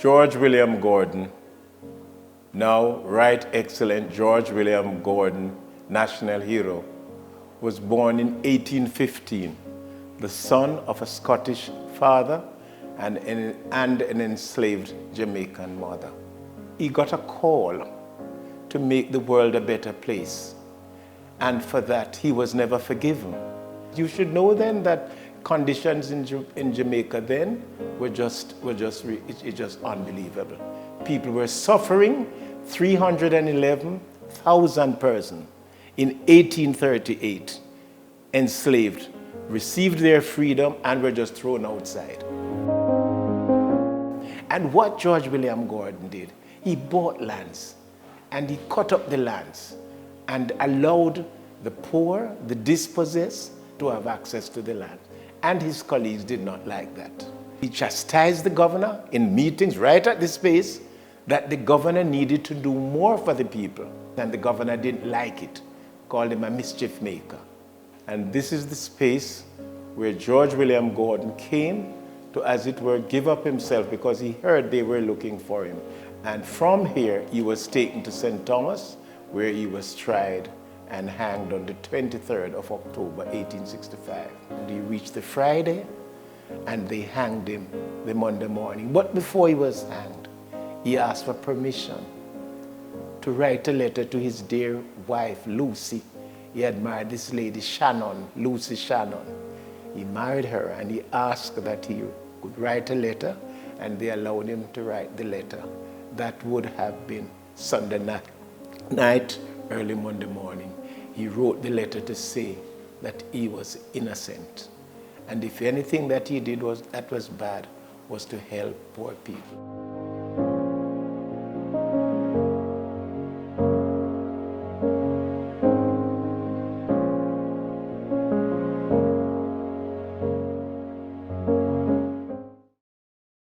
George William Gordon, now Right Excellent George William Gordon, national hero, was born in 1815, the son of a Scottish father and an enslaved Jamaican mother. He got a call to make the world a better place, and for that he was never forgiven. You should know then that conditions in Jamaica then were just unbelievable. People were suffering. 311,000 persons in 1838 enslaved received their freedom and were just thrown outside. And what George William Gordon did, he bought lands and he cut up the lands and allowed the poor, the dispossessed, to have access to the land. And his colleagues did not like that. He chastised the governor in meetings right at the space that the governor needed to do more for the people. And the governor didn't like it, called him a mischief maker. And this is the space where George William Gordon came to, as it were, give up himself because he heard they were looking for him. And from here, he was taken to St. Thomas, where he was tried and hanged on the 23rd of October, 1865. And he reached the Friday, and they hanged him the Monday morning. But before he was hanged, he asked for permission to write a letter to his dear wife, Lucy. He had married this lady, Shannon, Lucy Shannon. He married her, and he asked that he could write a letter, and they allowed him to write the letter. That would have been Sunday night, early Monday morning. He wrote the letter to say that he was innocent. And if anything that he did that was bad, was to help poor people.